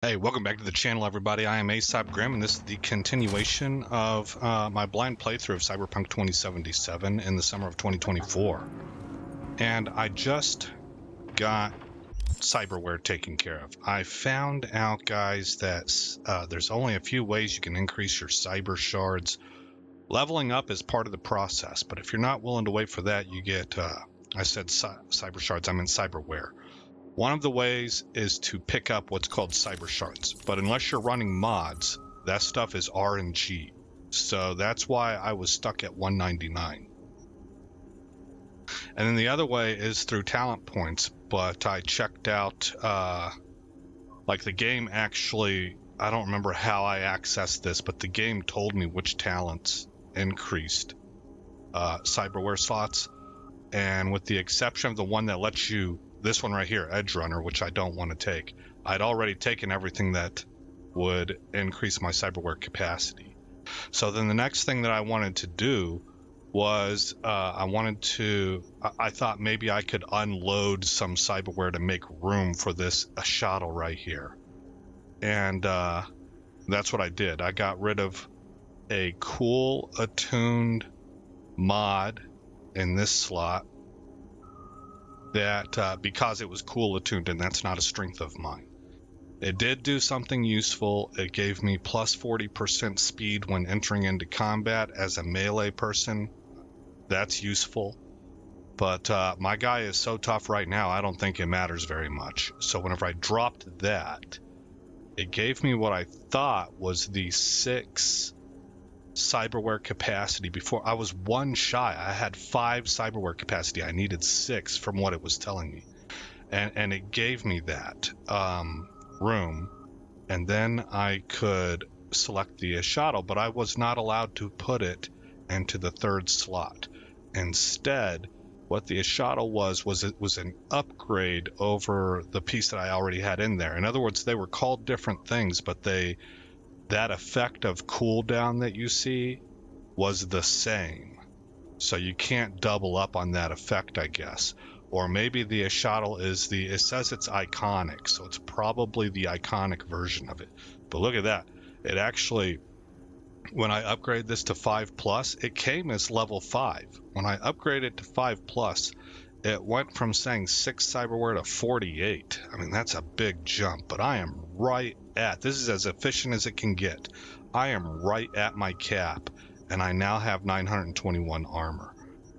Hey, welcome back to the channel, everybody. I am Graham, and this is the continuation of my blind playthrough of Cyberpunk 2077 in the summer of 2024. And I just got cyberware taken care of. I found out, guys, that there's only a few ways you can increase your cyber shards. Leveling up is part of the process, but if you're not willing to wait for that, you get, I said cyber shards, I meant cyberware. One of the ways is to pick up what's called cyber shards, but unless you're running mods, that stuff is RNG. So that's why I was stuck at 199. And then the other way is through talent points, but I checked out, like the game actually, I don't remember how I accessed this, but the game told me which talents increased cyberware slots. And with the exception of the one that lets you, this one right here, Edge Runner, which I don't want to take. I'd already taken everything that would increase my cyberware capacity. So then the next thing that I wanted to do was I thought maybe I could unload some cyberware to make room for this shuttle right here. And that's what I did. I got rid of a cool attuned mod in this slot. That because it was cool attuned, and that's not a strength of mine. It did do something useful. It gave me plus 40% speed when entering into combat as a melee person. That's useful. But my guy is so tough right now, I don't think it matters very much. So whenever I dropped that, it gave me what I thought was the 6 cyberware capacity. Before I was 1 shy. I had 5 cyberware capacity. I needed 6 from what it was telling me, and it gave me that room, and then I could select the shuttle, but I was not allowed to put it into the 3rd slot. Instead, what the shuttle was it was an upgrade over the piece that I already had in there. In other words, they were called different things, but that effect of cooldown that you see was the same. So you can't double up on that effect, I guess. Or maybe the shuttle is it says it's iconic, so it's probably the iconic version of it. But look at that. It actually, when I upgrade this to 5+, it came as level 5. When I upgrade it to 5+, it went from saying 6 cyberware to 48. I mean, that's a big jump, but I am right at, this is as efficient as it can get. I am right at my cap, and I now have 921 armor.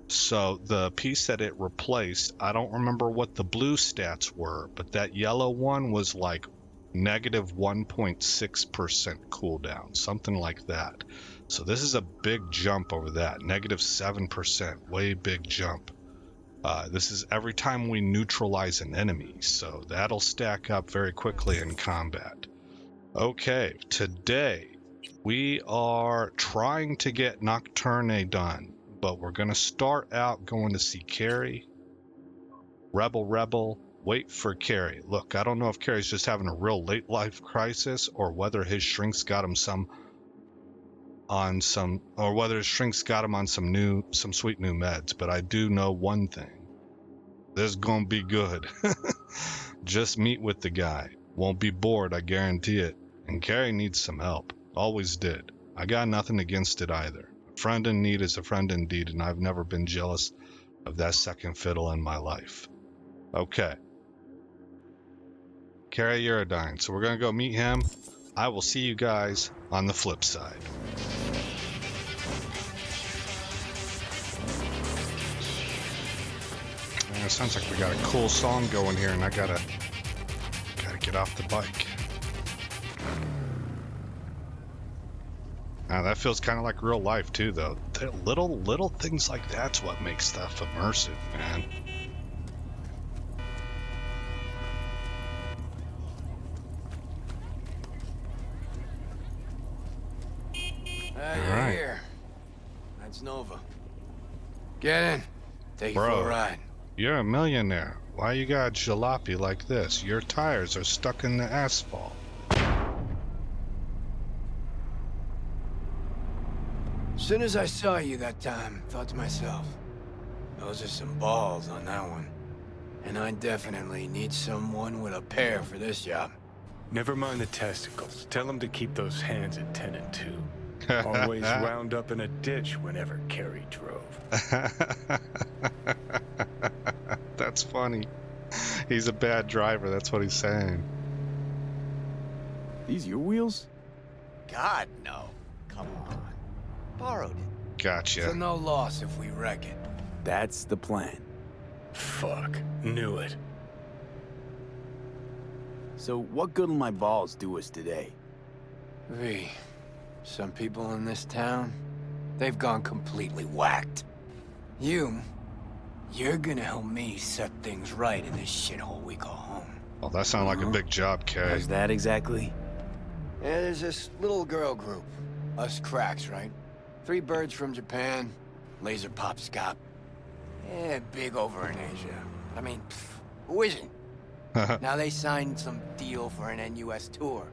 So the piece that it replaced, I don't remember what the blue stats were, but that yellow one was like negative 1.6% cooldown, something like that. So this is a big jump over that, negative 7%, way big jump. This is every time we neutralize an enemy, so that'll stack up very quickly in combat. Okay, today we are trying to get Nocturne done, but we're going to start out going to see Carrie. Rebel, wait for Carrie. Look, I don't know if Carrie's just having a real late life crisis or whether his shrinks got him some on some sweet new meds, but I do know one thing. This is gonna be good. Just meet with the guy. Won't be bored, I guarantee it. And Carrie needs some help. Always did. I got nothing against it either. A friend in need is a friend indeed, and I've never been jealous of that second fiddle in my life. Okay. Carrie Uridine. So we're gonna go meet him. I will see you guys on the flip side. It sounds like we got a cool song going here, and I gotta get off the bike. Now that feels kind of like real life too, though. Little things like that's what makes stuff immersive, man. You're here. That's Nova. Get in. Take you for a ride. You're a millionaire. Why you got jalopy like this? Your tires are stuck in the asphalt. Soon as I saw you that time, thought to myself, those are some balls on that one. And I definitely need someone with a pair for this job. Never mind the testicles. Tell him to keep those hands attended to. Always wound up in a ditch whenever Carrie drove. That's funny. He's a bad driver, that's what he's saying. These your wheels? God, no. Come on. Borrowed it. Gotcha. So no loss if we wreck it. That's the plan. Fuck. Knew it. So what good will my balls do us today? V, some people in this town, they've gone completely whacked. You're gonna help me set things right in this shithole we call home. Oh, that sounds like a big job, Kay. How's that exactly? Yeah, there's this little girl group. Us cracks, right? 3 birds from Japan, laser pop scop. Yeah, big over in Asia. I mean, who isn't? Now they signed some deal for an NUS tour.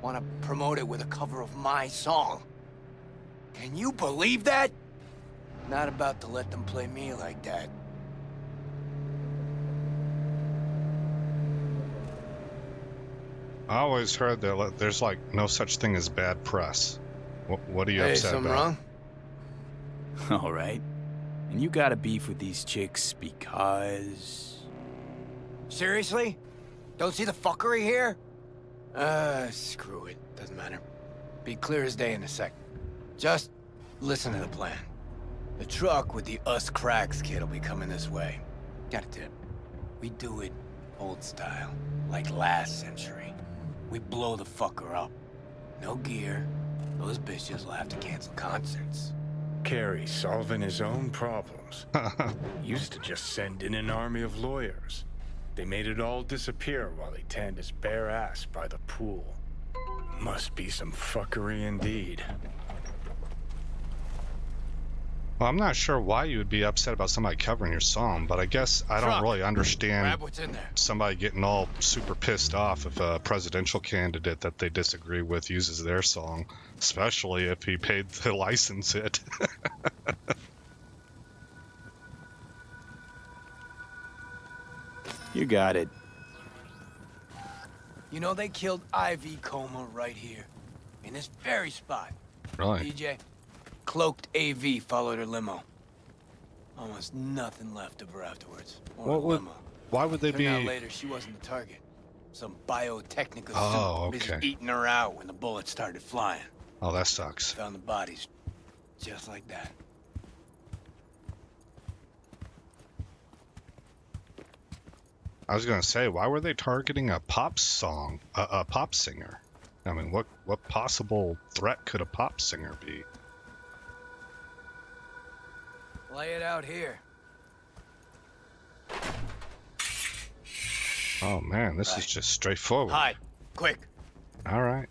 Want to promote it with a cover of my song. Can you believe that? Not about to let them play me like that. I always heard that there's like no such thing as bad press. What are you Hey, upset something about? wrong? All right. And you got a beef with these chicks because... Seriously? Don't see the fuckery here? Screw it. Doesn't matter. Be clear as day in a sec. Just listen to the plan. The truck with the Us Cracks kid will be coming this way. Got a tip. We do it old style, like last century. We blow the fucker up. No gear. Those bitches will have to cancel concerts. Carrie solving his own problems. Used to just send in an army of lawyers. They made it all disappear while he tanned his bare ass by the pool. Must be some fuckery indeed. Well, I'm not sure why you would be upset about somebody covering your song, but I guess I don't Truck. really understand Grab what's in there. somebody getting all super pissed off if a presidential candidate that they disagree with uses their song, especially if he paid to license it. You got it. You know they killed Ivy Coma right here. In this very spot. Really? DJ, cloaked AV followed her limo. Almost nothing left of her afterwards. Or What her would- limo. Why would they Turned out be? later she wasn't the target. Some biotechnical Oh, suit okay. was eating her out when the bullets started flying. Oh, that sucks. Found the bodies just like that. I was gonna say, why were they targeting a pop song, a pop singer? I mean, what possible threat could a pop singer be? Lay it out here. Oh man, this is Right. just straightforward. Hide. Quick. All right.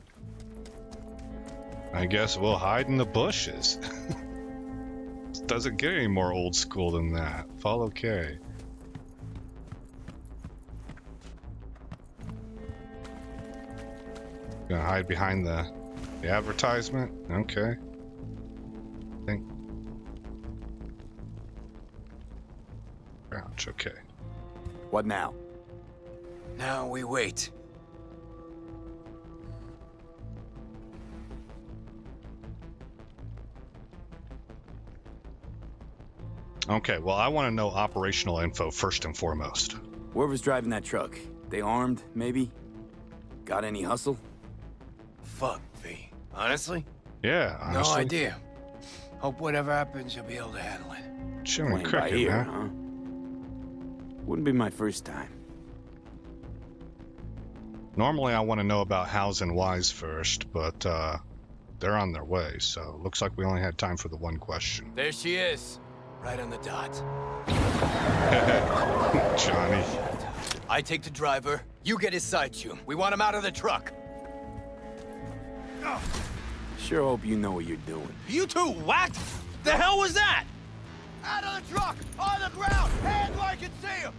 I guess we'll hide in the bushes. Doesn't get any more old school than that. Follow Kay. Gonna hide behind the advertisement? Okay. Think. Crouch, okay. What now? Now we wait. Okay, well, I want to know operational info first and foremost. Whoever's driving that truck, they armed, maybe? Got any hustle? Fuck, V. Honestly? Yeah, honestly. No idea. Hope whatever happens, you'll be able to handle it. Jimmy Playing by Cricket, ear, man. huh? Wouldn't be my first time. Normally, I want to know about hows and whys first, but they're on their way, so looks like we only had time for the one question. There she is. Right on the dot. Johnny. I take the driver. You get his side tune. We want him out of the truck. Sure hope you know what you're doing. You two whacked? The hell was that? Out of the truck! On the ground! Hands where I can see him!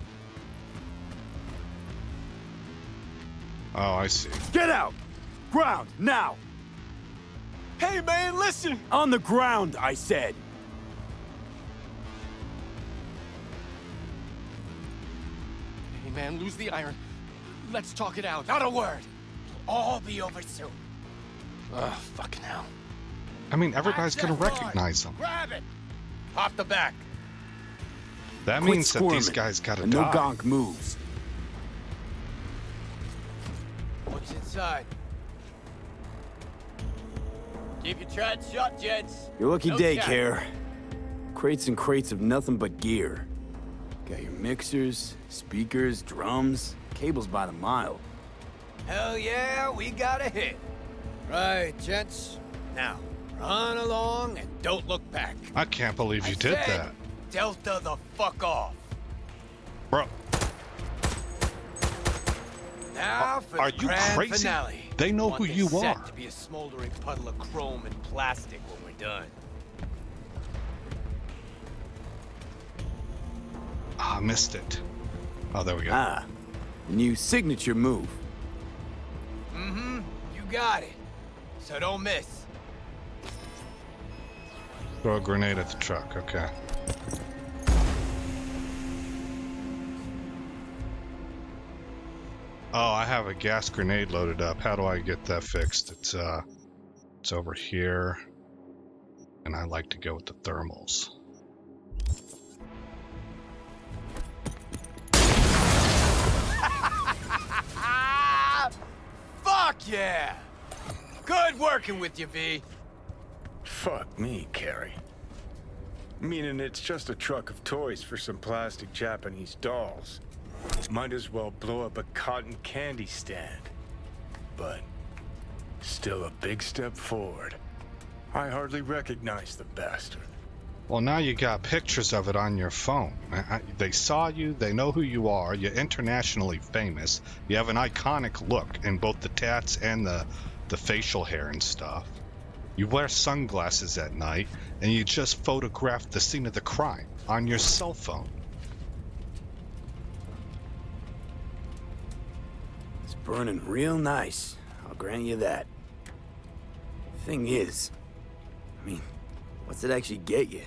Oh, I see. Get out! Ground, now! Hey, man, listen! On the ground, I said! Hey, man, lose the iron. Let's talk it out. Not a word. all be over soon. Oh, fucking hell. I mean, everybody's gonna Access line. recognize them. Grab it. Pop the back. That Quit means that these squirming. guys gotta No die. gonk moves. What's inside? Keep your trap shut, gents. Your lucky No day, chat. Care. Crates and crates of nothing but gear. Got your mixers, speakers, drums, cables by the mile. Hell yeah, we got a hit. Right, gents. Now, run along and don't look back. I can't believe you I did said, that. Delta the fuck off. Bro, Now for are the you grand crazy? finale. They know Want who this you set are. to be a smoldering puddle of chrome and plastic when we're done. Ah, I missed it. Oh, there we go. Ah, new signature move. Mm-hmm. You got it. So don't miss. Throw a grenade at the truck, okay. Oh, I have a gas grenade loaded up. How do I get that fixed? It's over here. And I like to go with the thermals. Fuck yeah! Good working with you, V. Fuck me, Carrie. Meaning it's just a truck of toys for some plastic Japanese dolls. Might as well blow up a cotton candy stand. But still a big step forward. I hardly recognize the bastard. Well, now you got pictures of it on your phone. They saw you, they know who you are, you're internationally famous, you have an iconic look in both the tats and the facial hair and stuff. You wear sunglasses at night, and you just photographed the scene of the crime on your cell phone. It's burning real nice. I'll grant you that. Thing is, I mean, what's it actually get you?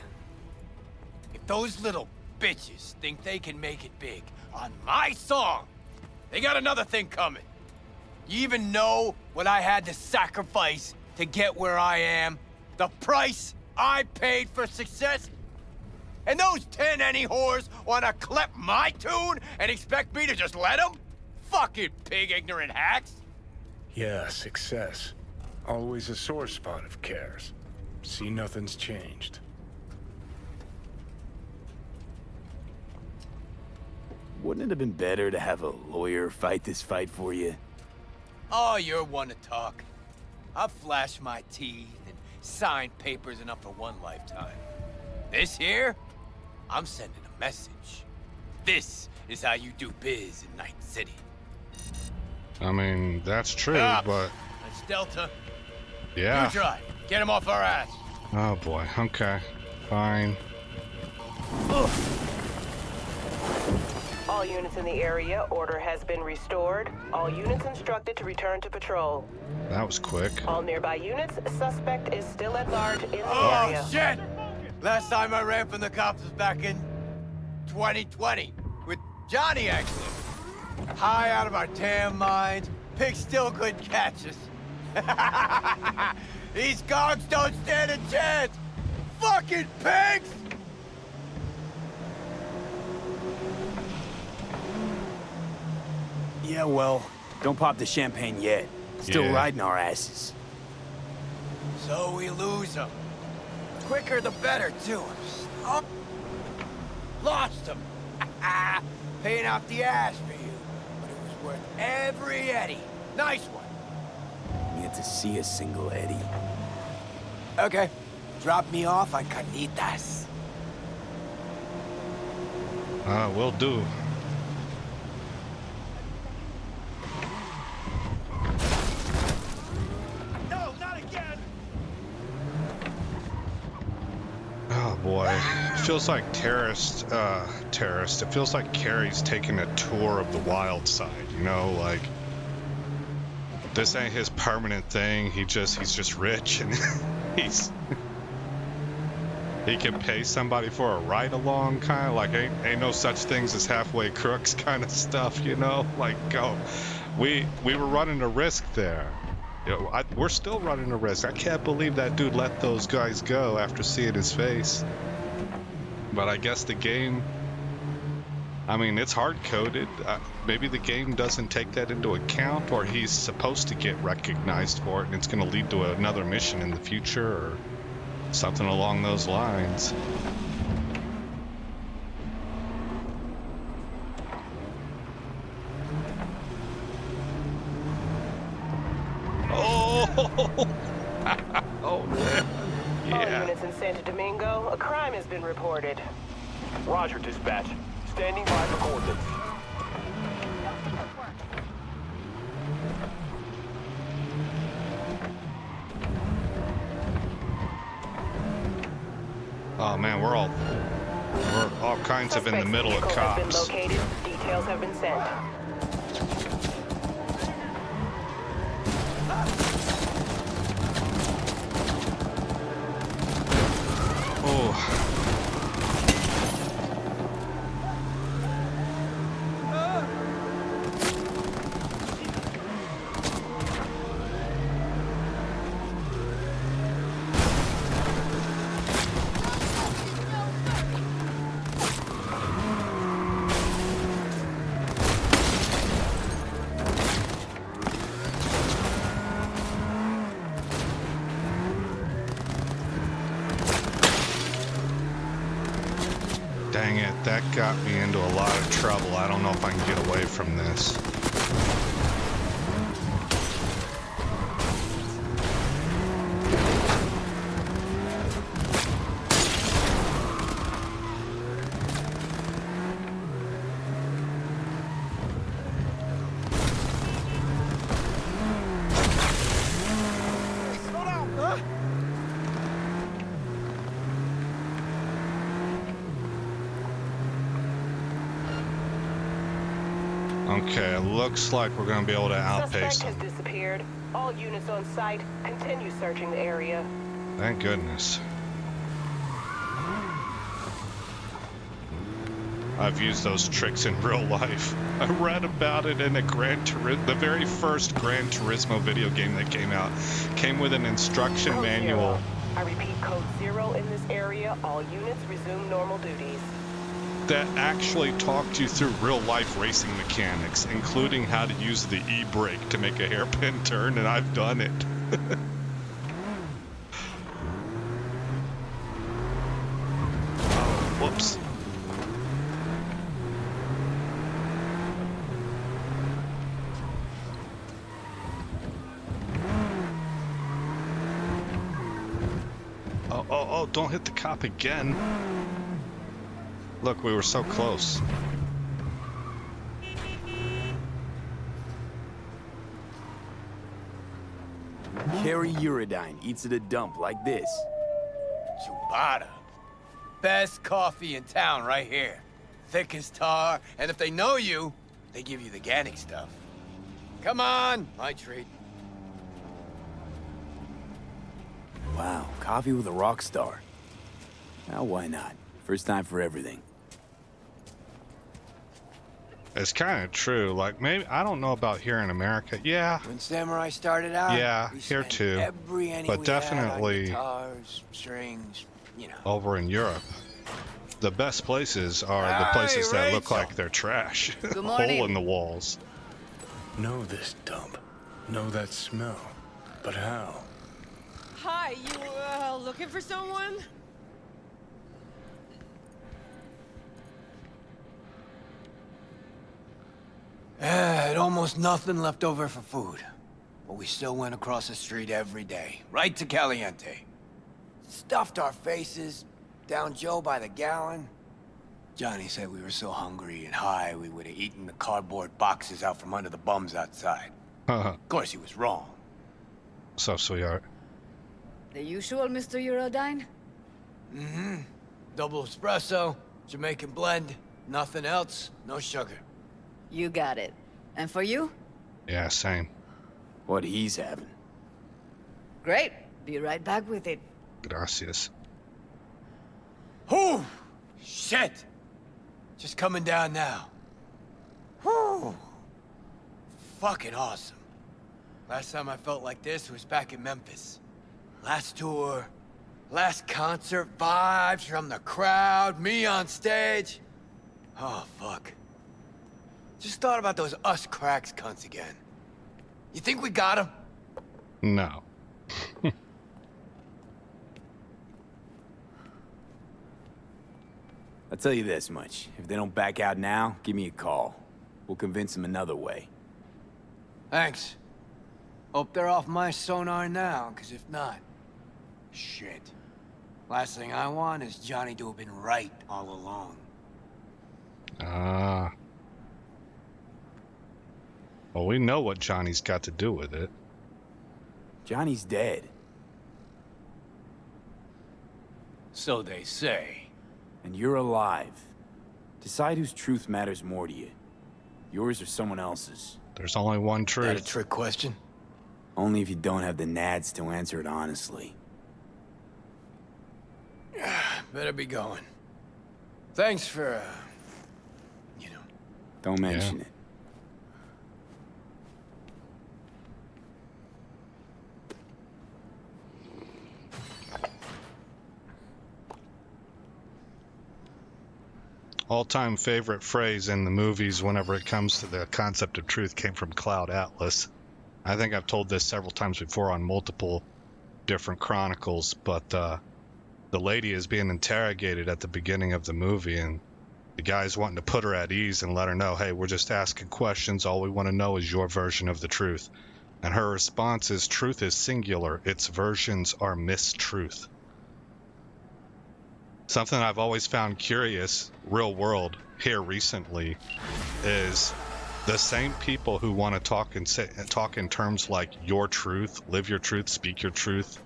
If those little bitches think they can make it big on my song, they got another thing coming. You even know what I had to sacrifice to get where I am? The price I paid for success? And those 10 any whores wanna clip my tune and expect me to just let them? Fucking pig ignorant hacks! Yeah, success. Always a sore spot of Cares. See, nothing's changed. Wouldn't it have been better to have a lawyer fight this fight for you? Oh, you're one to talk. I'll flash my teeth and sign papers enough for one lifetime. This here, I'm sending a message. This is how you do biz in Night City. I mean, that's true, Cops, but That's Delta. yeah. You drive. Get him off our ass. Oh boy, okay, fine. All units in the area, order has been restored. All units instructed to return to patrol. That was quick. All nearby units, suspect is still at large in the Oh, area. shit! Last time I ran from the cops was back in 2020 with Johnny, actually. High out of our damn minds. Pigs still couldn't catch us. These cogs don't stand a chance. Fucking pigs! Yeah, well, don't pop the champagne yet. Still Yeah. riding our asses. So we lose them. Quicker the better, too. Oh. Lost them. Paying out the ass for you. But it was worth every eddy. Nice one. Get to see a single Eddie. Okay. Drop me off on Carnitas. Will do. No, not again! Oh boy, it feels like terrorist. It feels like Carrie's taking a tour of the wild side. You know, like this ain't his permanent thing. He's just rich and he can pay somebody for a ride along, kind of like ain't no such things as halfway crooks kind of stuff. You know, like go we were running a risk there. You know, we're still running a risk. I can't believe that dude let those guys go after seeing his face. But I guess the game, I mean, it's hard-coded. Maybe the game doesn't take that into account, or he's supposed to get recognized for it, and it's going to lead to another mission in the future, or something along those lines. Oh! Oh, man. All Yeah. units in Santo Domingo, a crime has been reported. Roger, dispatch. Standing by for coordinates. Oh man, we're all kinds of in the middle of Suspect's vehicle has cops. been located. Details have been sent. Oh. Dang it, that got me into a lot of trouble. I don't know if I can get away from this. Okay, it looks like we're gonna be able to outpace Suspect has them. disappeared. All units on site continue searching the area. Thank goodness. I've used those tricks in real life. I read about it in a the very first Gran Turismo video game that came out. Came with an instruction Code manual. 0. I repeat, code 0 in this area. All units resume normal duties. That actually talked you through real life racing mechanics, including how to use the e-brake to make a hairpin turn, and I've done it. Oh, whoops. Oh, don't hit the cop again. Look, we were so close. Carry Uridine eats at a dump like this. Chubata. Best coffee in town right here. Thick as tar, and if they know you, they give you the organic stuff. Come on, my treat. Wow, coffee with a rock star. Now, why not? First time for everything. It's kind of true. Like, maybe, I don't know about here in America. Yeah, When Samurai started out, Yeah, we here spent too. every penny But we definitely- had on guitars, strings, you know. over in Europe, the best places are the Hey, places that look Rachel. like they're trash. Good morning. Hole in the walls. Know this dump. Know that smell. But how? Hi, you looking for someone? Had almost nothing left over for food. But we still went across the street every day, right to Caliente. Stuffed our faces, down Joe by the gallon. Johnny said we were so hungry and high we would have eaten the cardboard boxes out from under the bums outside. Of course, he was wrong. So, sweetheart. The usual, Mr. Uridine? Mm-hmm. Double espresso, Jamaican blend, nothing else, no sugar. You got it. And for you? Yeah, same. What he's having. Great. Be right back with it. Gracias. Whew! Shit! Just coming down now. Whew! fucking awesome. Last time I felt like this was back in Memphis. Last tour, last concert, vibes from the crowd, me on stage. Oh, fuck. Just thought about those us cracks cunts again. You think we got them? No. I'll tell you this much. If they don't back out now, give me a call. We'll convince them another way. Thanks. Hope they're off my sonar now, because if not... shit. Last thing I want is Johnny to have been right all along. Well, we know what Johnny's got to do with it. Johnny's dead. So they say. And you're alive. Decide whose truth matters more to you. Yours or someone else's. There's only one Is that truth. a trick question? Only if you don't have the nads to answer it honestly. Better be going. Thanks for, Don't mention it. All-time favorite phrase in the movies whenever it comes to the concept of truth came from Cloud Atlas. I think I've told this several times before on multiple different chronicles, but the lady is being interrogated at the beginning of the movie, and the guy's wanting to put her at ease and let her know, hey, we're just asking questions. All we want to know is your version of the truth. And her response is, truth is singular. Its versions are mistruth. Something I've always found curious, real world, here recently, is the same people who want to talk in terms like your truth, live your truth, speak your truth,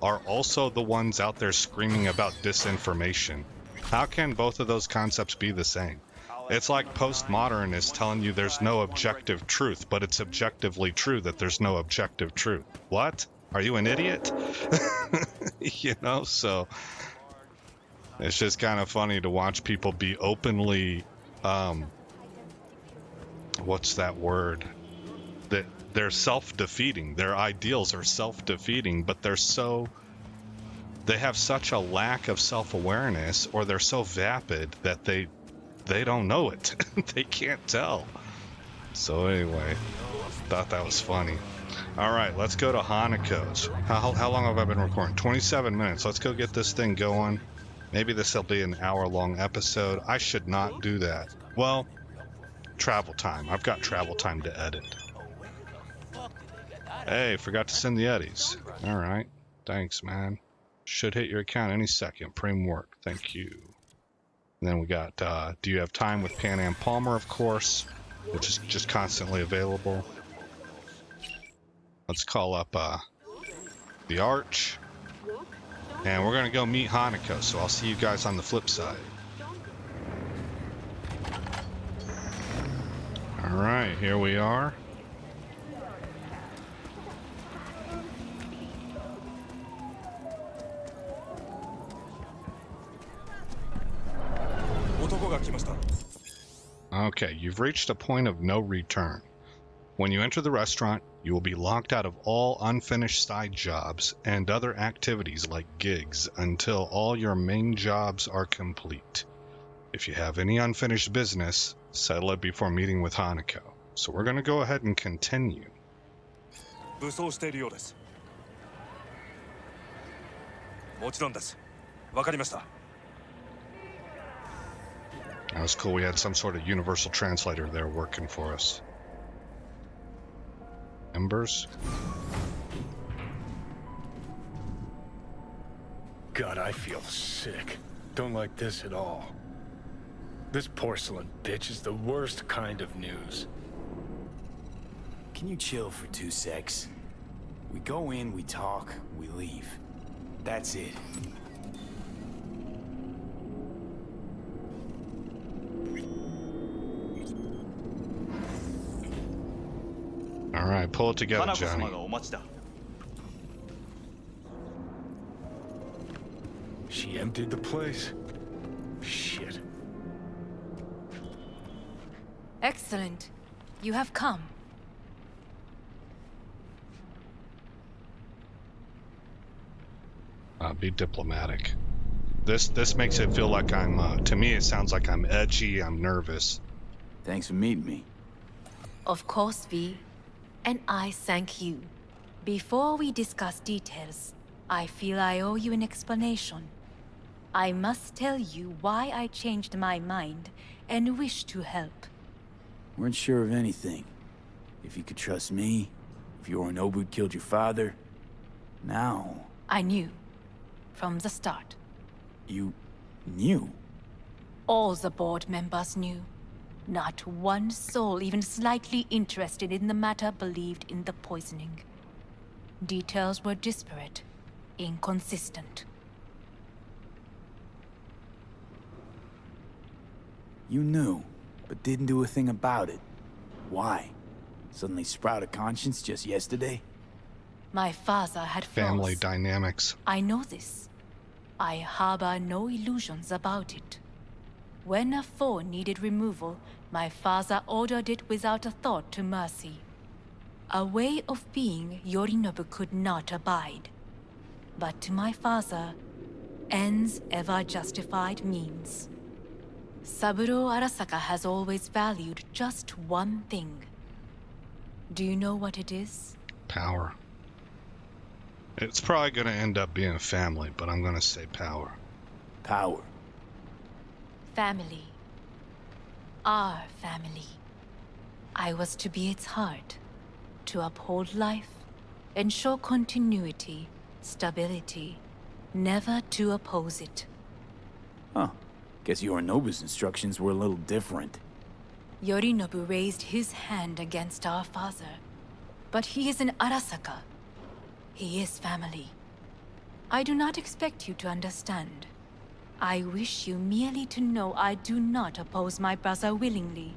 are also the ones out there screaming about disinformation. How can both of those concepts be the same? It's like postmodern is telling you there's no objective truth, but it's objectively true that there's no objective truth. What? Are you an idiot? So it's just kind of funny to watch people be openly, what's that word? That they're self-defeating. Their ideals are self-defeating, but they have such a lack of self-awareness, or they're so vapid that they don't know it. They can't tell. So anyway, thought that was funny. All right, let's go to Hanako's. How long have I been recording? 27 minutes. Let's go get this thing going. Maybe this will be an hour-long episode. I should not do that. Well, travel time. I've got travel time to edit. Hey, forgot to send the eddies. All right. Thanks, man. Should hit your account any second. Prim work. Thank you. And then we got, do you have time with Pan Am Palmer, of course, which is just constantly available. Let's call up the Arch. And we're going to go meet Hanako, so I'll see you guys on the flip side. Alright, here we are. Okay, you've reached a point of no return. When you enter the restaurant, you will be locked out of all unfinished side jobs and other activities like gigs until all your main jobs are complete. If you have any unfinished business, settle it before meeting with Hanako. So we're going to go ahead and continue. That was cool. We had some sort of universal translator there working for us. Embers? God, I feel sick. Don't like this at all. This porcelain bitch is the worst kind of news. Can you chill for 2 secs? We go in, we talk, we leave. That's it. All right, pull it together, Johnny. She emptied the place. Shit. Excellent. You have come. Be diplomatic. This makes it feel like I'm, to me it sounds like I'm edgy, I'm nervous. Thanks for meeting me. Of course, V. And I thank you. Before we discuss details, I feel I owe you an explanation. I must tell you why I changed my mind and wish to help. Weren't sure of anything. If you could trust me, if Yorinobu killed your father. Now... I knew. From the start. You... knew? All the board members knew. Not one soul even slightly interested in the matter believed in the poisoning. Details were disparate, inconsistent. You knew, but didn't do a thing about it. Why? Suddenly sprout a conscience just yesterday? My father had flaws. Family dynamics. I know this. I harbor no illusions about it. When a foe needed removal, my father ordered it without a thought to mercy. A way of being Yorinobu could not abide. But to my father, ends ever justified means. Saburo Arasaka has always valued just one thing. Do you know what it is? Power. It's probably going to end up being family, but I'm going to say power. Power. Family. Our family. I was to be its heart, to uphold life, ensure continuity, stability, never to oppose it. Huh. Guess Yorinobu's instructions were a little different. Yorinobu raised his hand against our father, but he is an Arasaka. He is family. I do not expect you to understand. I wish you merely to know I do not oppose my brother willingly.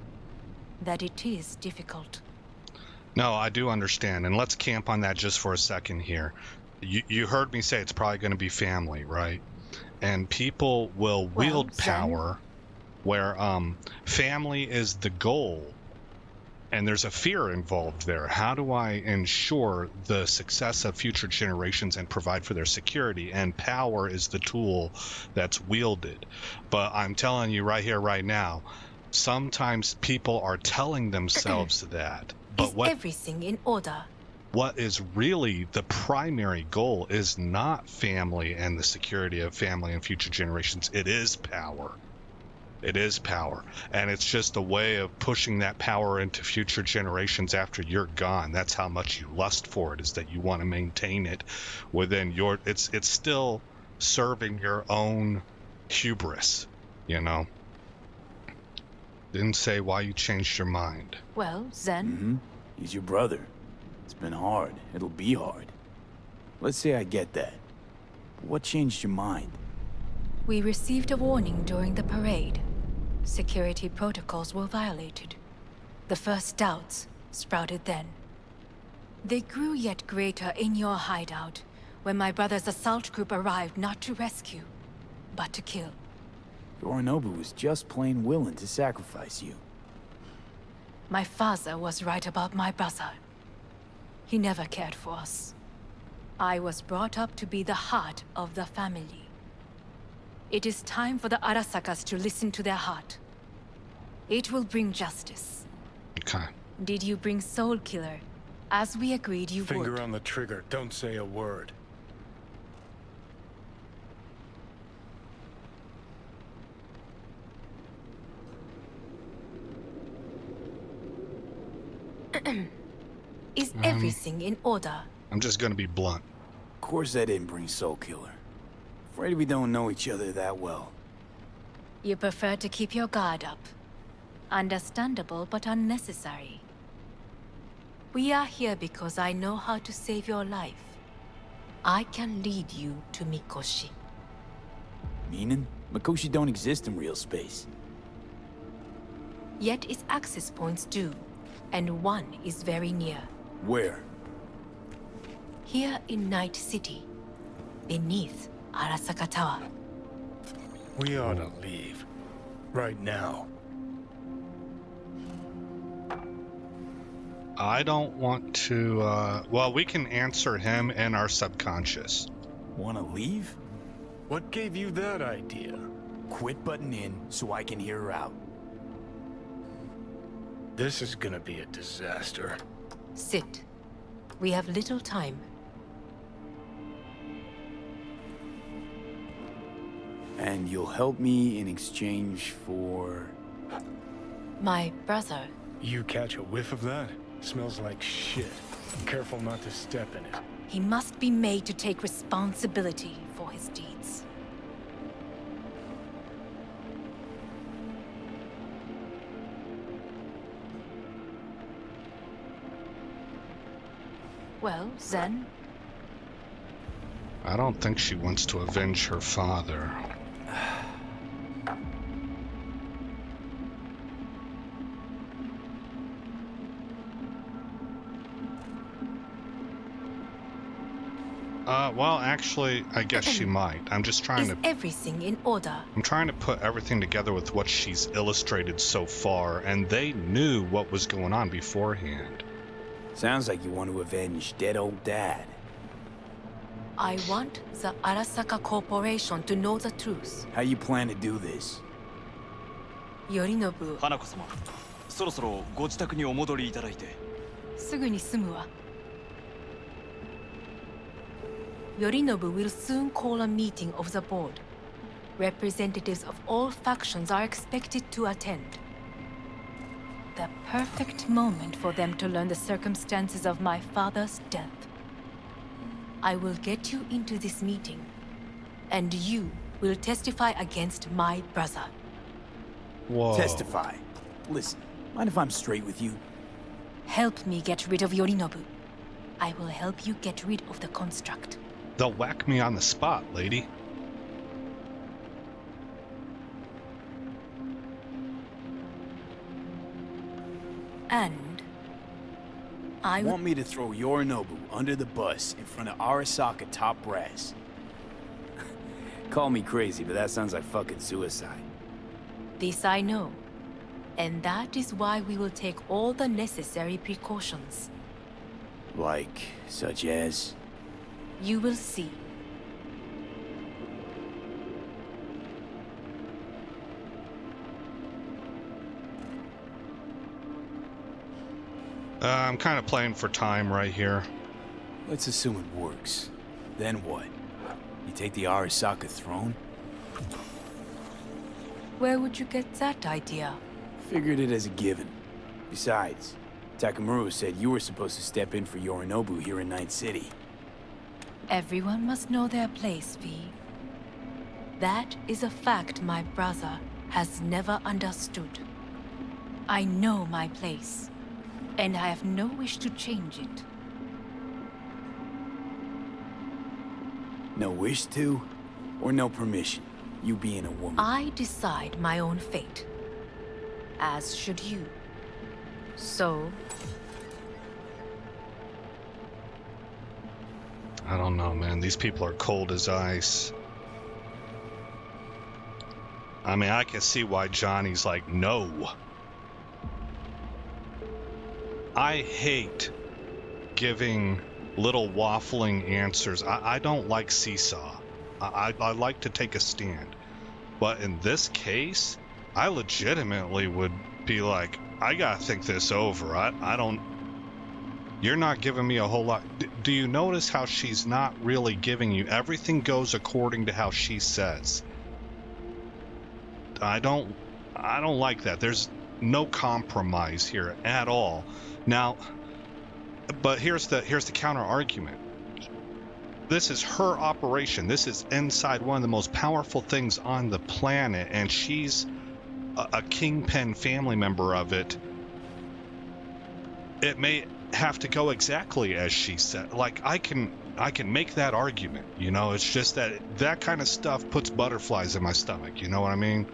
That it is difficult. No, I do understand, and let's camp on that just for a second here. You heard me say it's probably going to be family, right? And people will wield power where family is the goal, and there's a fear involved there. How do I ensure the success of future generations and provide for their security? And power is the tool that's wielded. But I'm telling you right here, right now, sometimes people are telling themselves that. But is everything in order? What is really the primary goal is not family and the security of family and future generations. It is power. It is power. And it's just a way of pushing that power into future generations after you're gone. That's how much you lust for it, is that you want to maintain it within your... It's still serving your own hubris, you know? Didn't say why you changed your mind. Well, Zen. Mm-hmm. He's your brother. It's been hard. It'll be hard. Let's say I get that. But what changed your mind? We received a warning during the parade. Security protocols were violated. The first doubts sprouted then. They grew yet greater in your hideout, when my brother's assault group arrived not to rescue, but to kill. Yorinobu was just plain willing to sacrifice you. My father was right about my brother. He never cared for us. I was brought up to be the heart of the family. It is time for the Arasakas to listen to their heart. It will bring justice. Okay. Did you bring Soul Killer, as we agreed you would? Finger on the trigger. Don't say a word. Is everything in order? I'm just going to be blunt. Of course I didn't bring Soul Killer. Afraid we don't know each other that well. You prefer to keep your guard up. Understandable, but unnecessary. We are here because I know how to save your life. I can lead you to Mikoshi. Meaning? Mikoshi don't exist in real space. Yet its access points do, and one is very near. Where? Here in Night City, beneath Arasaka Tower. We ought to leave. Right now. I don't want to, well, we can answer him in our subconscious. Wanna leave? What gave you that idea? Quit butting in so I can hear her out. This is gonna be a disaster. Sit. We have little time. And you'll help me in exchange for... My brother. You catch a whiff of that? Smells like shit. Careful not to step in it. He must be made to take responsibility for his deeds. Well, Zen? I don't think she wants to avenge her father. Well, actually, I guess she might. I'm just trying Is to... everything in order? I'm trying to put everything together with what she's illustrated so far, and they knew what was going on beforehand. Sounds like you want to avenge dead old dad. I want the Arasaka Corporation to know the truth. How you plan to do this? Yorinobu, 花子様、そろそろご自宅にお戻りいただいて。すぐに済むわ。Yorinobu will soon call a meeting of the board. Representatives of all factions are expected to attend. The perfect moment for them to learn the circumstances of my father's death. I will get you into this meeting, and you will testify against my brother. Whoa. Testify. Listen, mind if I'm straight with you? Help me get rid of Yorinobu. I will help you get rid of the construct. They'll whack me on the spot, lady. And I Want me to throw Yorinobu under the bus in front of Arasaka top brass? Call me crazy, but that sounds like fucking suicide. This I know. And that is why we will take all the necessary precautions. Like, such as? You will see. I'm kind of playing for time right here. Let's assume it works. Then what? You take the Arasaka throne? Where would you get that idea? Figured it as a given. Besides, Takamura said you were supposed to step in for Yorinobu here in Night City. Everyone must know their place, V. That is a fact my brother has never understood. I know my place, and I have no wish to change it. No wish to, or no permission, you being a woman? I decide my own fate, as should you. So, I don't know, man. These people are cold as ice. I mean, I can see why Johnny's like, no. I hate giving little waffling answers. I don't like seesaw. I like to take a stand. But in this case, I legitimately would be like, I gotta think this over. I don't... You're not giving me a whole lot. Do you notice how she's not really giving you... Everything goes according to how she says. I don't like that. There's no compromise here at all. Now, but here's the counter argument. This is her operation. This is inside one of the most powerful things on the planet, and she's a kingpin family member of it. It may have to go exactly as she said. Like, I can make that argument, you know. It's just that kind of stuff puts butterflies in my stomach, you know what I mean?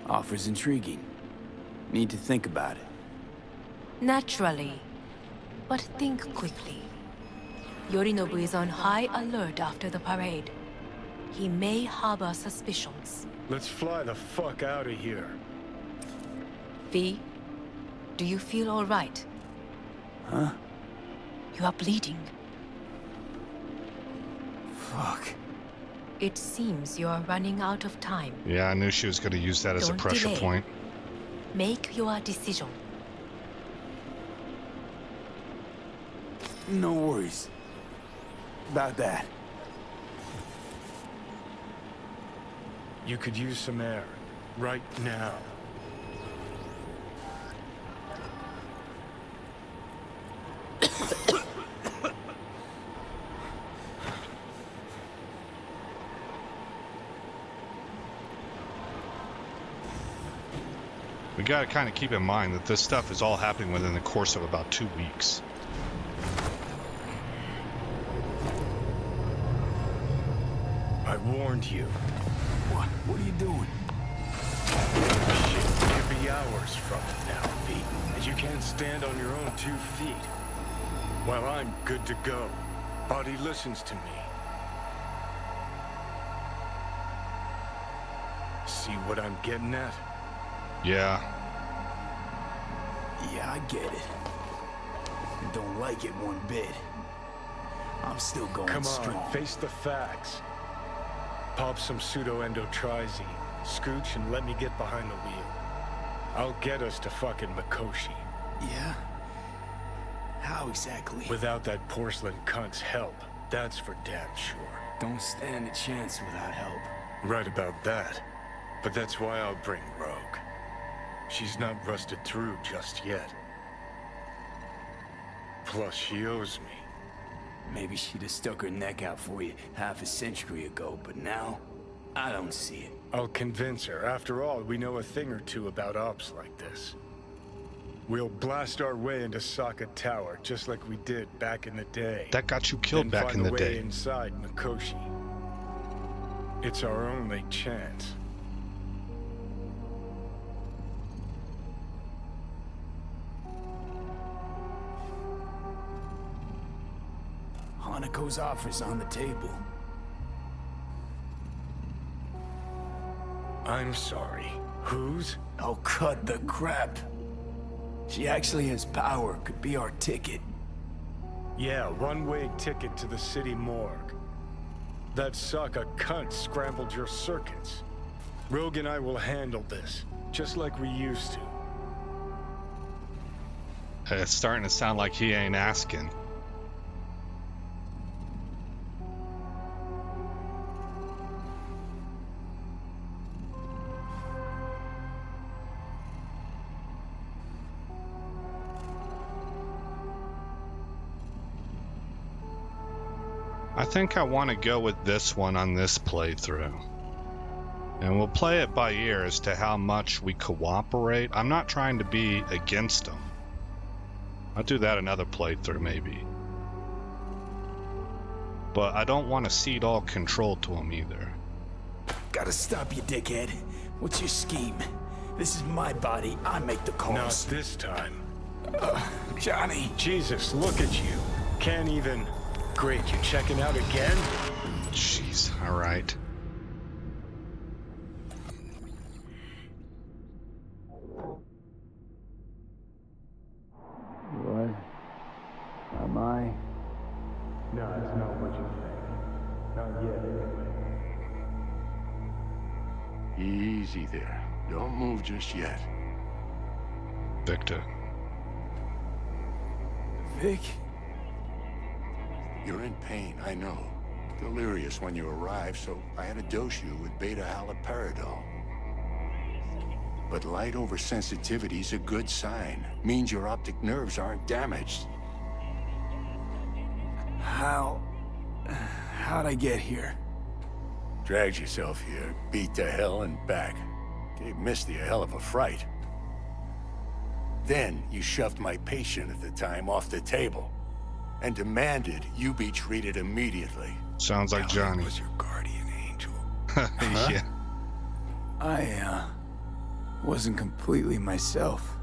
Offers intriguing. Need to think about it. naturally. But think quickly. Yorinobu is on high alert after the parade. He may harbor suspicions. Let's fly the fuck out of here. V, do you feel all right? Huh? You are bleeding. Fuck. It seems you are running out of time. Yeah, I knew she was going to use that as a Don't pressure delay. point. Make your decision. No worries about that. You could use some air right now. We gotta kind of keep in mind that this stuff is all happening within the course of about 2 weeks. I warned you. What? What are you doing? Shit could be hours from it now, V. And you can't stand on your own 2 feet. Well, I'm good to go. Body listens to me. See what I'm getting at? Yeah. Yeah, I get it. I don't like it one bit. I'm still going Come on, strong. face the facts. Pop some pseudo-endotrizine, scooch, and let me get behind the wheel. I'll get us to fucking Mikoshi. Yeah? How exactly? Without that porcelain cunt's help, that's for damn sure. Don't stand a chance without help. Right about that. But that's why I'll bring Rogue. She's not rusted through just yet. Plus, she owes me. Maybe she'd have stuck her neck out for you half a century ago, but now, I don't see it. I'll convince her. After all, we know a thing or two about ops like this. We'll blast our way into Sokka Tower, just like we did back in the day. That got you killed Then back in find the a way day. inside Mikoshi. It's our only chance. Hanako's offer's on the table. I'm sorry. Whose? Oh, cut the crap. She actually has power, could be our ticket. Yeah, one-way ticket to the city morgue. That Sokka cunt scrambled your circuits. Rogue and I will handle this, just like we used to. It's starting to sound like he ain't asking. I think I want to go with this one on this playthrough. And we'll play it by ear as to how much we cooperate. I'm not trying to be against them. I'll do that another playthrough maybe. But I don't want to cede all control to them either. Gotta stop you, dickhead. What's your scheme? This is my body. I make the calls. Not this time. Johnny. Jesus, look at you. Can't even... Great, you checking out again? Jeez, alright. What? Am I? No, it's not what you think. Not yet, anyway. Easy there. Don't move just yet. Victor. Vic? You're in pain, I know. Delirious when you arrived, so I had to dose you with beta-haloperidol. But light oversensitivity's a good sign. Means your optic nerves aren't damaged. How'd I get here? Dragged yourself here, beat to hell and back. Gave Misty a hell of a fright. Then you shoved my patient at the time off the table and demanded you be treated immediately. Sounds like Johnny. was your guardian angel. Yeah. I, wasn't completely myself.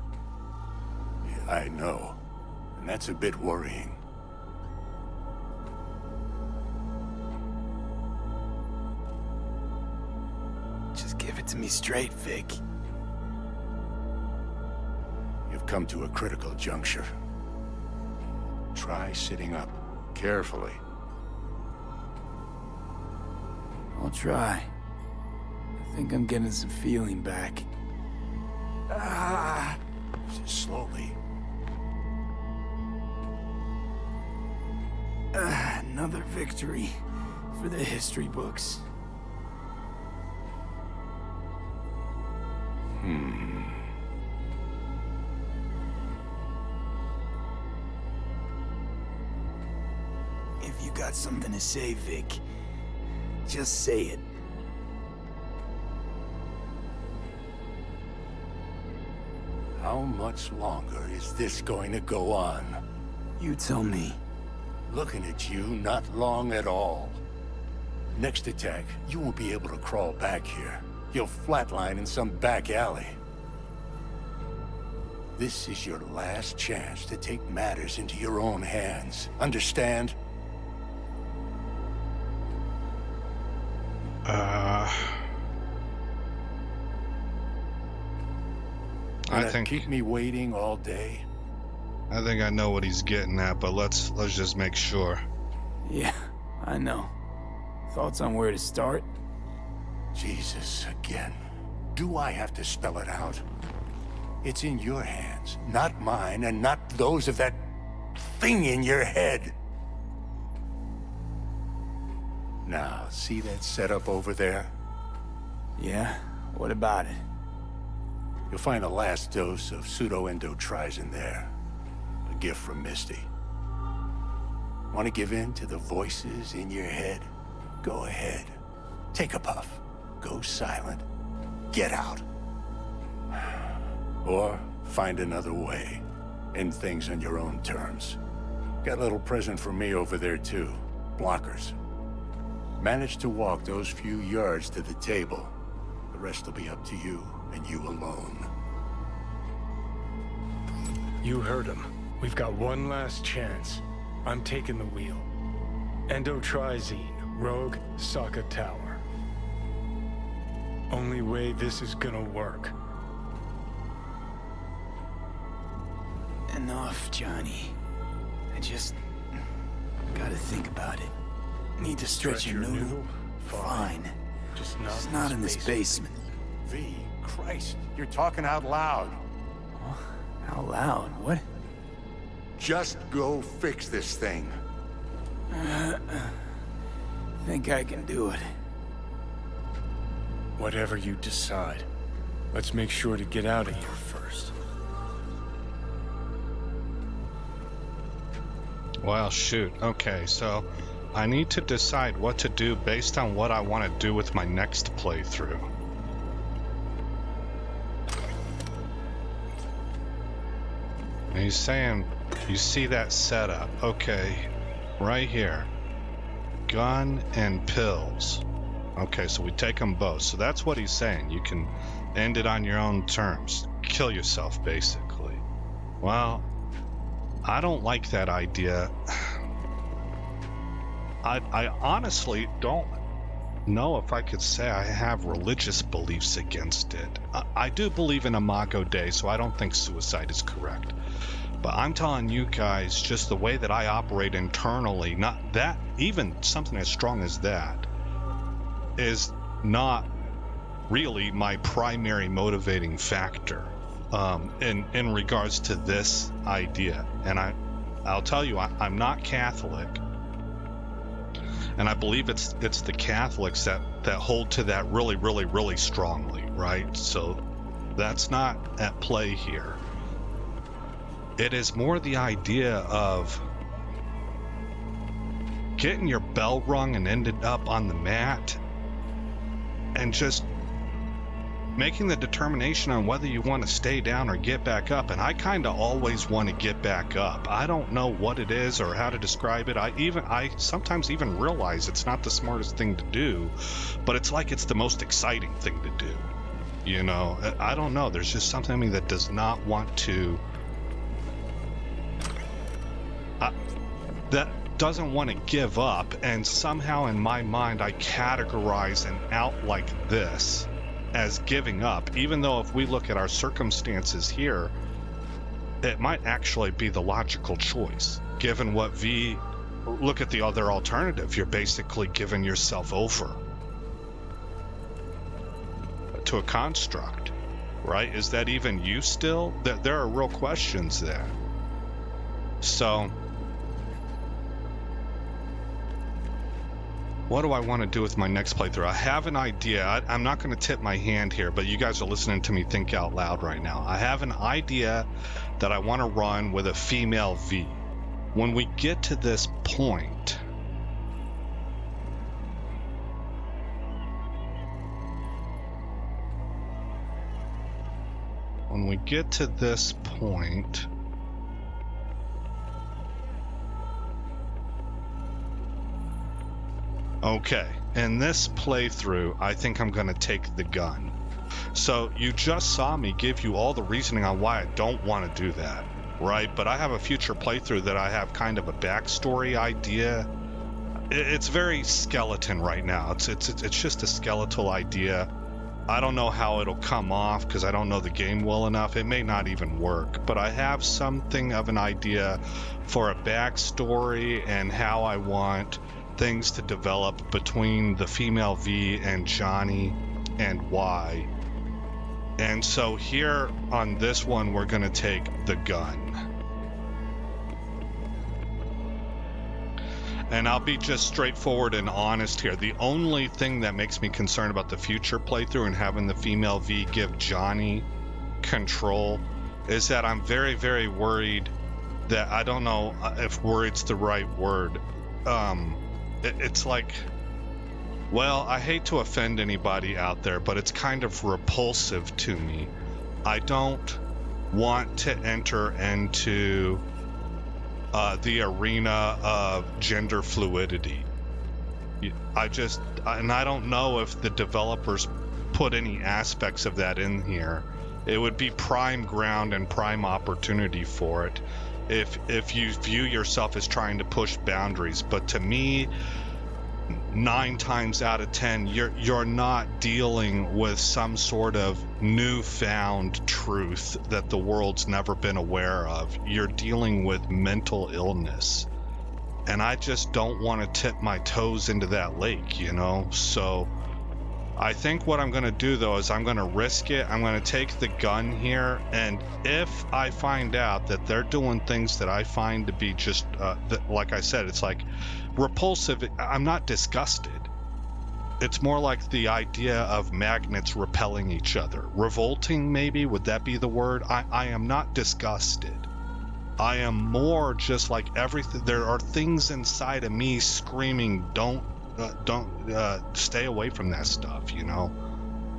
Yeah, I know. And that's a bit worrying. Just give it to me straight, Vic. You've come to a critical juncture. Try sitting up, carefully. I'll try. I think I'm getting some feeling back. Slowly. Another victory for the history books. If you got something to say, Vic, just say it. How much longer is this going to go on? You tell me. Looking at you, not long at all. Next attack, you won't be able to crawl back here. You'll flatline in some back alley. This is your last chance to take matters into your own hands. Understand? I think keep me waiting all day. I think I know what he's getting at, but let's just make sure. Yeah, I know. Thoughts on where to start? Jesus, again. Do I have to spell it out? It's in your hands, not mine, and not those of that thing in your head. Now, see that setup over there? Yeah? What about it? You'll find a last dose of pseudo-endotrizin there. A gift from Misty. Want to give in to the voices in your head? Go ahead. Take a puff. Go silent. Get out. Or find another way. End things on your own terms. Got a little present for me over there too. Blockers. Manage to walk those few yards to the table. The rest will be up to you, and you alone. You heard him. We've got one last chance. I'm taking the wheel. Endotrizine, Rogue, Sokka Tower. Only way this is gonna work. Enough, Johnny. I just gotta think about it. Need to stretch your noodle? Fine. Just It's not in this basement. V, Christ, you're talking out loud. Out loud? What? Just go fix this thing. Think I can do it. Whatever you decide. Let's make sure to get out of here first. Well, shoot. Okay, so I need to decide what to do based on what I want to do with my next playthrough. And he's saying, you see that setup. Okay, right here. Gun and pills. Okay, so we take them both. So that's what he's saying. You can end it on your own terms. Kill yourself, basically. Well, I don't like that idea. I honestly don't know if I could say I have religious beliefs against it. I do believe in Imago Dei, so I don't think suicide is correct. But I'm telling you guys, just the way that I operate internally, not that, even something as strong as that, is not really my primary motivating factor in regards to this idea. And I'll tell you, I'm not Catholic. And I believe it's the Catholics that hold to that really, really, really strongly, right? So that's not at play here. It is more the idea of getting your bell rung and ended up on the mat and just making the determination on whether you want to stay down or get back up. And I kind of always want to get back up. I don't know what it is or how to describe it. I sometimes even realize it's not the smartest thing to do, but it's like it's the most exciting thing to do. You know, I don't know. There's just something in me that does not want to... that doesn't want to give up, and somehow in my mind I categorize an out like this as giving up, even though if we look at our circumstances here, it might actually be the logical choice, given what look at the other alternative. You're basically giving yourself over. to a construct, right? Is that even you still? There are real questions there. So, what do I want to do with my next playthrough? I have an idea. I'm not going to tip my hand here, but you guys are listening to me think out loud right now. I have an idea that I want to run with a female V. When we get to this point, okay, in this playthrough, I think I'm going to take the gun. So you just saw me give you all the reasoning on why I don't want to do that, right? But I have a future playthrough that I have kind of a backstory idea. It's very skeleton right now. It's just a skeletal idea. I don't know how it'll come off because I don't know the game well enough. It may not even work, but I have something of an idea for a backstory and how I want things to develop between the female V and Johnny and Y. And so here on this one, we're going to take the gun. And I'll be just straightforward and honest here. The only thing that makes me concerned about the future playthrough and having the female V give Johnny control is that I'm very, very worried that, I don't know if worried's the right word. It's like, well, I hate to offend anybody out there, but it's kind of repulsive to me. I don't want to enter into the arena of gender fluidity. I don't know if the developers put any aspects of that in here. It would be prime ground and prime opportunity for it if you view yourself as trying to push boundaries. But to me, 9 times out of 10, you're not dealing with some sort of newfound truth that the world's never been aware of. You're dealing with mental illness, and I just don't want to tip my toes into that lake, you know? So I think what I'm going to do, though, is I'm going to risk it. I'm going to take the gun here, and if I find out that they're doing things that I find to be just, like I said, it's like repulsive, I'm not disgusted. It's more like the idea of magnets repelling each other. Revolting, maybe? Would that be the word? I am not disgusted. I am more just like everything. There are things inside of me screaming, don't stay away from that stuff, you know?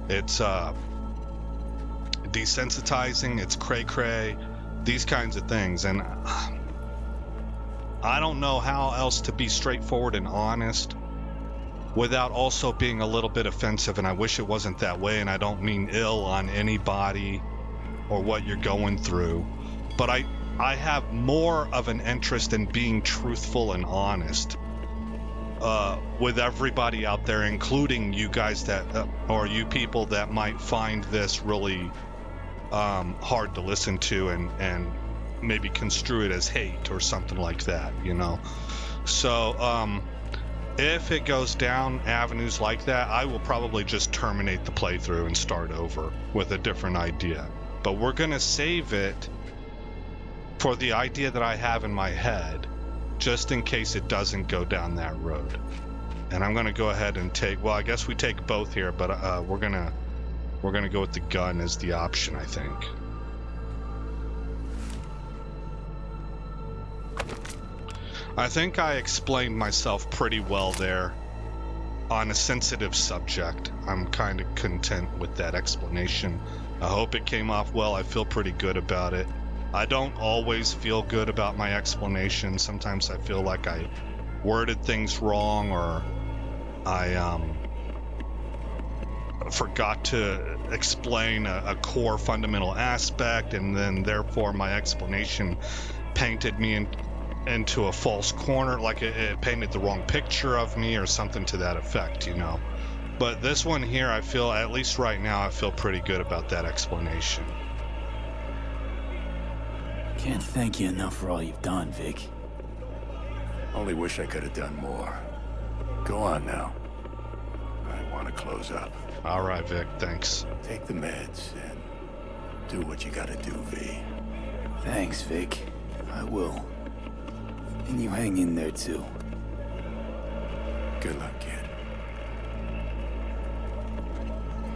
It's desensitizing, it's cray-cray, these kinds of things. And I don't know how else to be straightforward and honest without also being a little bit offensive, and I wish it wasn't that way, and I don't mean ill on anybody or what you're going through, but I have more of an interest in being truthful and honest with everybody out there, including you guys that or you people that might find this really hard to listen to and maybe construe it as hate or something like that, you know? So if it goes down avenues like that, I will probably just terminate the playthrough and start over with a different idea. But we're gonna save it for the idea that I have in my head, just in case it doesn't go down that road. And I'm gonna go ahead and take, well, I guess we take both here, but we're gonna go with the gun as the option, I think. I think I explained myself pretty well there on a sensitive subject. I'm kind of content with that explanation. I hope it came off well. I feel pretty good about it. I don't always feel good about my explanation. Sometimes I feel like I worded things wrong, or I forgot to explain a core fundamental aspect, and then therefore my explanation painted me into a false corner, like it painted the wrong picture of me or something to that effect, you know. But this one here, I feel, at least right now, I feel pretty good about that explanation. Can't thank you enough for all you've done, Vic. Only wish I could have done more. Go on now. I want to close up. All right, Vic, thanks. Take the meds and do what you gotta do, V. Thanks, Vic. I will. And you hang in there, too. Good luck, kid.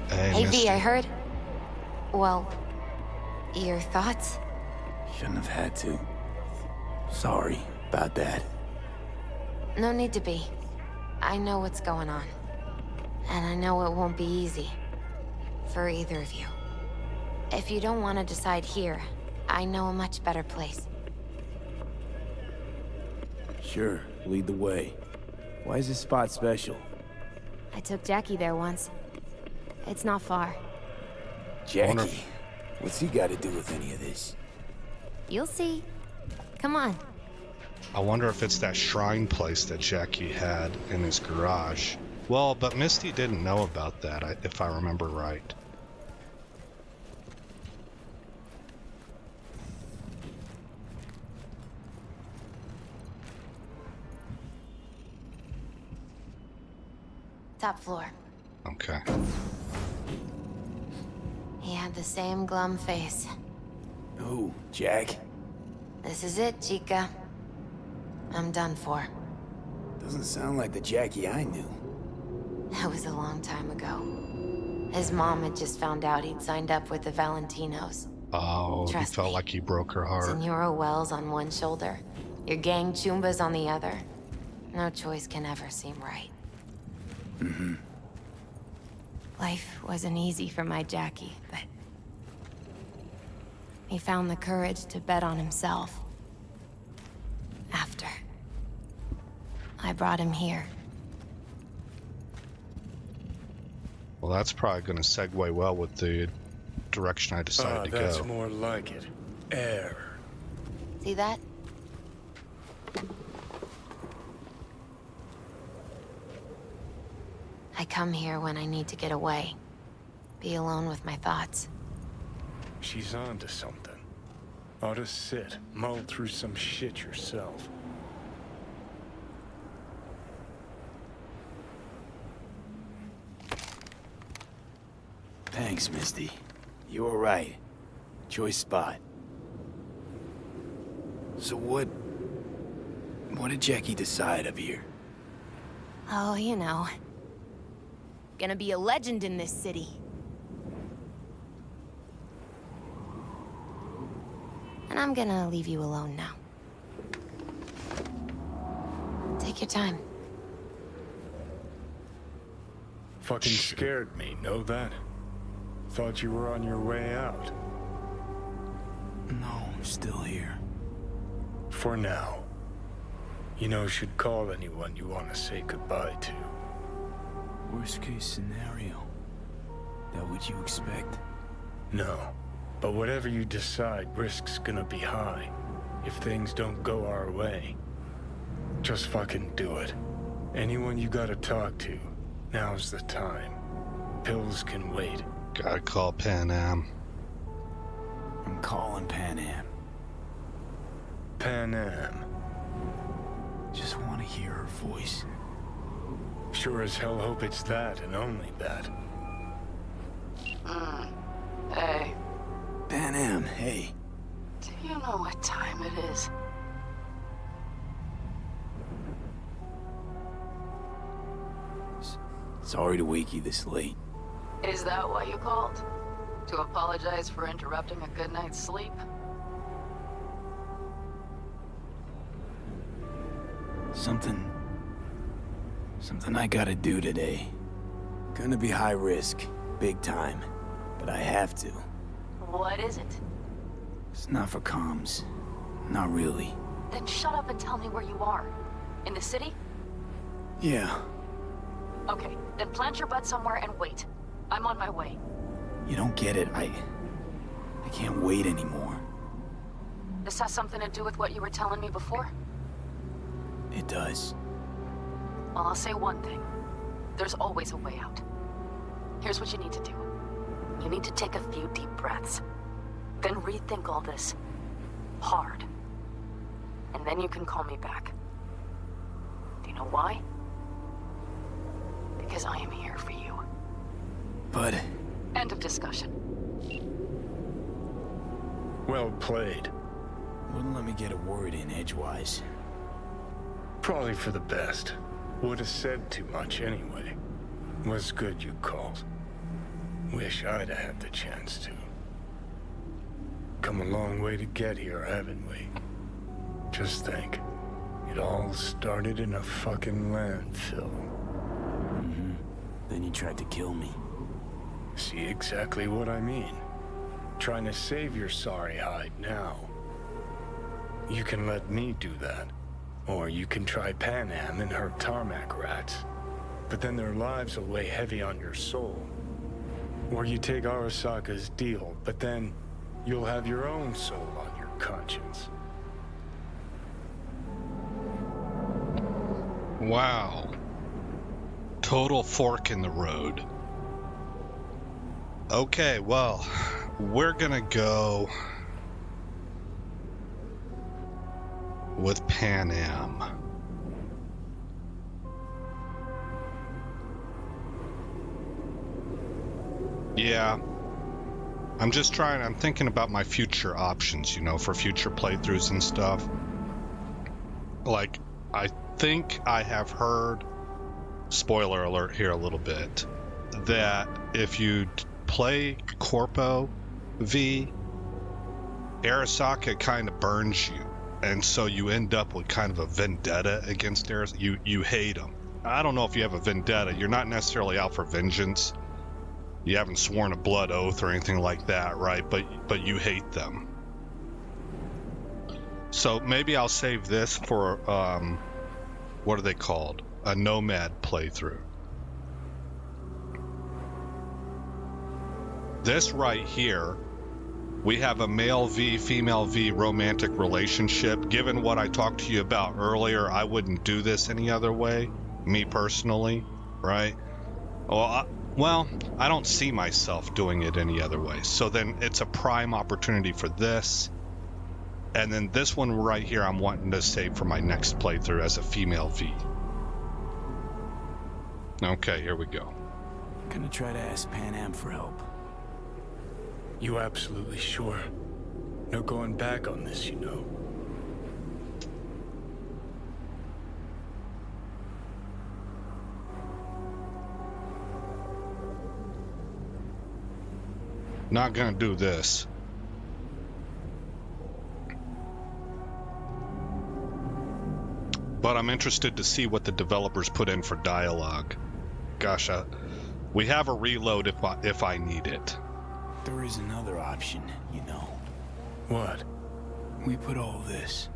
Hey, Misty. V, I heard. Well, your thoughts? Shouldn't have had to. Sorry about that. No need to be. I know what's going on. And I know it won't be easy. For either of you. If you don't want to decide here, I know a much better place. Sure, lead the way. Why is this spot special? I took Jackie there once. It's not far. Jackie? What's he got to do with any of this? You'll see. Come on. I wonder if it's that shrine place that Jackie had in his garage. Well, but Misty didn't know about that, if I remember right. Top floor. Okay. He had the same glum face. Who, Jack? This is it, Chica. I'm done for. Doesn't sound like the Jackie I knew. That was a long time ago. His mom had just found out he'd signed up with the Valentinos. Oh, Trust he felt me. like he broke her heart. Senora Wells on one shoulder, your gang Chumbas on the other. No choice can ever seem right. Mm-hmm. Life wasn't easy for my Jackie, but he found the courage to bet on himself. After I brought him here. Well, that's probably going to segue well with the direction I decided to That's go. more like it. Air. See that? I come here when I need to get away. Be alone with my thoughts. She's onto something. Ought to sit, mull through some shit yourself. Thanks, Misty. You were right. Choice spot. So what did Jackie decide up here? Oh, you know. Gonna be a legend in this city. And I'm gonna leave you alone now. Take your time. Fucking scared me, know that? Thought you were on your way out. No, I'm still here. For now. You know, should call anyone you want to say goodbye to. Worst case scenario. That what you expect? No. But whatever you decide, risk's gonna be high. If things don't go our way. Just fucking do it. Anyone you gotta talk to, now's the time. Pills can wait. Gotta call Pan Am. I'm calling Pan Am. Pan Am. Just want to hear her voice. Sure as hell hope it's that and only that. Hey, Pan Am, hey. do you know what time it is? Sorry to wake you this late. Is that why you called? To apologize for interrupting a good night's sleep? Something I gotta do today. Gonna be high risk, big time, but I have to. What is it? It's not for comms. Not really. Then shut up and tell me where you are. In the city? Yeah, Okay, then plant your butt somewhere and wait. I'm on my way. you don't get it. I can't wait anymore. This has something to do with what you were telling me before? It does. Well, I'll say one thing. There's always a way out. Here's what you need to do. You need to take a few deep breaths. Then rethink all this. Hard. And then you can call me back. Do you know why? Because I am here for you. But... End of discussion. Well played. Wouldn't let me get a word in edgewise. Probably for the best. Would have said too much anyway. Was good you called. Wish I'd have had the chance to. Come a long way to get here, haven't we? Just think. It all started in a fucking landfill. Mm-hmm. Then you tried to kill me. See exactly what I mean. Trying to save your sorry hide now. You can let me do that. Or you can try Pan Am and her tarmac rats. But then their lives will weigh heavy on your soul. Or you take Arasaka's deal, but then you'll have your own soul on your conscience. Wow. Total fork in the road. Okay, well, we're gonna go with Pan Am. Yeah. I'm thinking about my future options, you know, for future playthroughs and stuff. Like, I think I have heard, spoiler alert here a little bit, that if you play Corpo V, Arasaka kind of burns you. And so you end up with kind of a vendetta against Arasaka. You hate him. I don't know if you have a vendetta. You're not necessarily out for vengeance. You haven't sworn a blood oath or anything like that, right? But you hate them. So maybe I'll save this for, what are they called? A Nomad playthrough. This right here, we have a male V, female V romantic relationship. Given what I talked to you about earlier, I wouldn't do this any other way, me personally, right? Well, I don't see myself doing it any other way. So then it's a prime opportunity for this. And then this one right here, I'm wanting to save for my next playthrough as a female V. Okay, here we go. Gonna try to ask Pan Am for help. You absolutely sure? No going back on this, you know. Not gonna do this. But I'm interested to see what the developers put in for dialogue. Gosh, we have a reload if I need it. There is another option, you know. What? We put all this,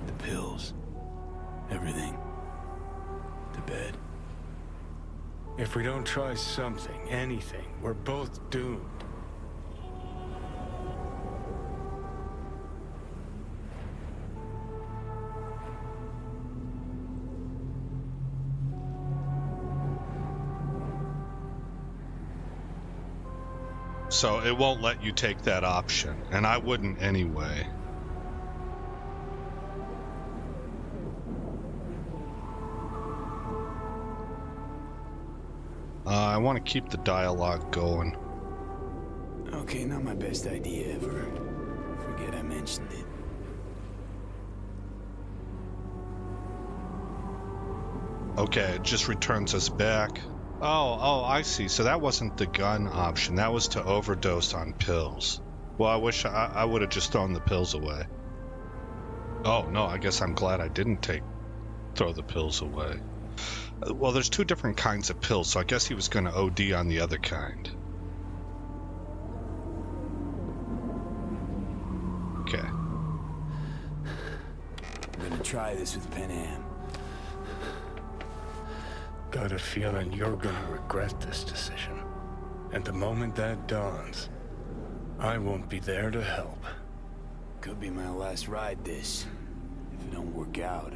the pills, everything, to bed. If we don't try something, anything, we're both doomed. So it won't let you take that option, and I wouldn't anyway. I want to keep the dialogue going. Okay, not my best idea ever. Forget I mentioned it. Okay, it just returns us back. Oh, I see. So that wasn't the gun option. That was to overdose on pills. Well, I wish I would have just thrown the pills away. Oh, no, I guess I'm glad I didn't throw the pills away. Well, there's two different kinds of pills, so I guess he was going to OD on the other kind. Okay. I'm gonna try this with Pan Am. Got a feeling you're gonna regret this decision. And the moment that dawns, I won't be there to help. Could be my last ride this. If it don't work out,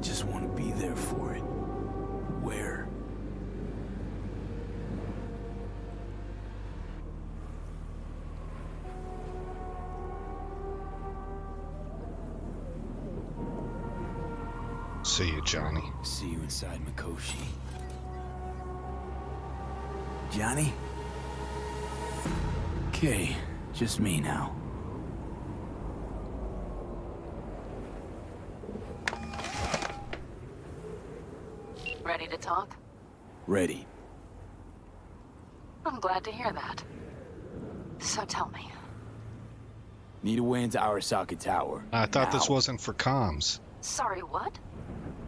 just want to be there for it. Where? See you, Johnny. See you inside Mikoshi. Johnny? Okay, just me now. Ready to talk? Ready. I'm glad to hear that. So tell me. Need a way into Arasaka Tower. I thought this Now. wasn't for comms. Sorry, what?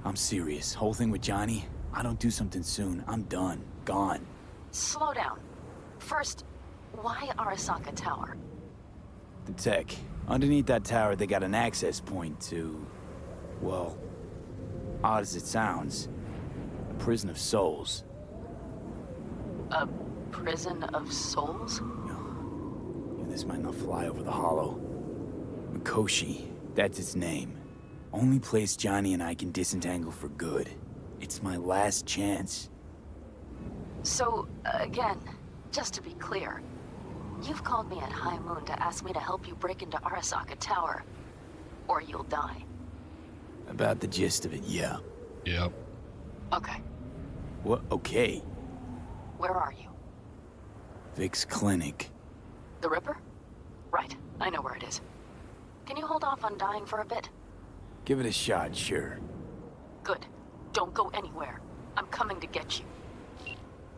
I'm serious. Whole thing with Johnny, I don't do something soon, I'm done. Gone. Slow down. First, why Arasaka Tower? The tech. Underneath that tower, they got an access point to... well, odd as it sounds, a prison of souls. A prison of souls? This might not fly over the hollow. Mikoshi, that's its name. Only place Johnny and I can disentangle for good. It's my last chance. So, again, just to be clear, you've called me at High Moon to ask me to help you break into Arasaka Tower, or you'll die. About the gist of it, yeah. Yep. Okay. What? Okay. Where are you? Vic's clinic. The Ripper? Right, I know where it is. Can you hold off on dying for a bit? Give it a shot, sure. Good. Don't go anywhere. I'm coming to get you.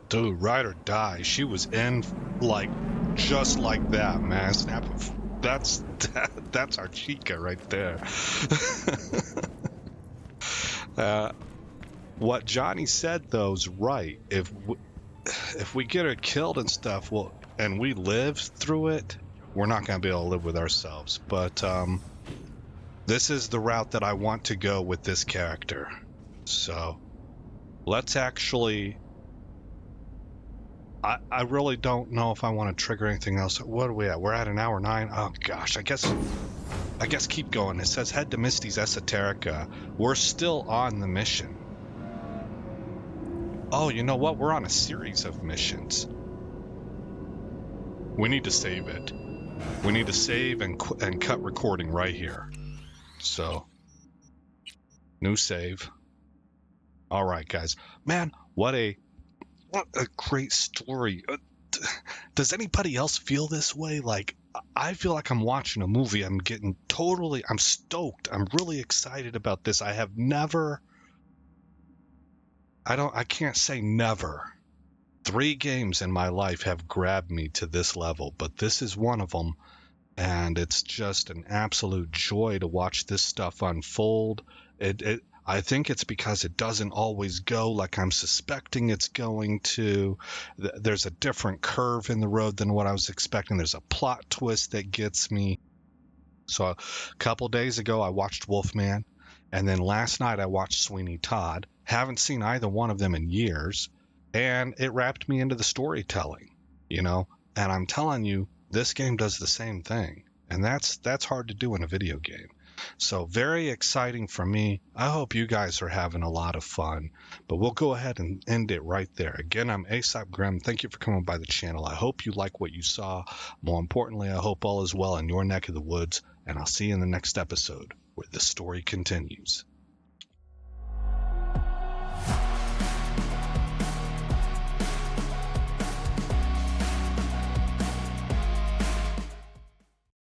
Dude, ride or die. She was in, like, just like that, man. Snap of... That's our chica right there. What Johnny said, though, is right. If we get her killed and stuff, well, and we live through it, we're not going to be able to live with ourselves. But this is the route that I want to go with this character. So let's actually... I really don't know if I want to trigger anything else. What are we at? We're at an hour 9. Oh gosh, I guess keep going. It says head to Misty's Esoterica. We're still on the mission. Oh, you know what? We're on a series of missions. We need to save it. We need to save and cut recording right here. So, new save. All right, guys. Man, what a great story. Does anybody else feel this way? Like, I feel like I'm watching a movie. I'm stoked. I'm really excited about this. I can't say never. 3 games in my life have grabbed me to this level, but this is one of them. And it's just an absolute joy to watch this stuff unfold. I think it's because it doesn't always go like I'm suspecting it's going to. There's a different curve in the road than what I was expecting. There's a plot twist that gets me. So a couple days ago, I watched Wolfman. And then last night, I watched Sweeney Todd. Haven't seen either one of them in years. And it wrapped me into the storytelling, And I'm telling you, this game does the same thing. And that's hard to do in a video game. So very exciting for me. I hope you guys are having a lot of fun. But we'll go ahead and end it right there. Again, I'm ASAP Grimm. Thank you for coming by the channel. I hope you like what you saw. More importantly, I hope all is well in your neck of the woods. And I'll see you in the next episode where the story continues.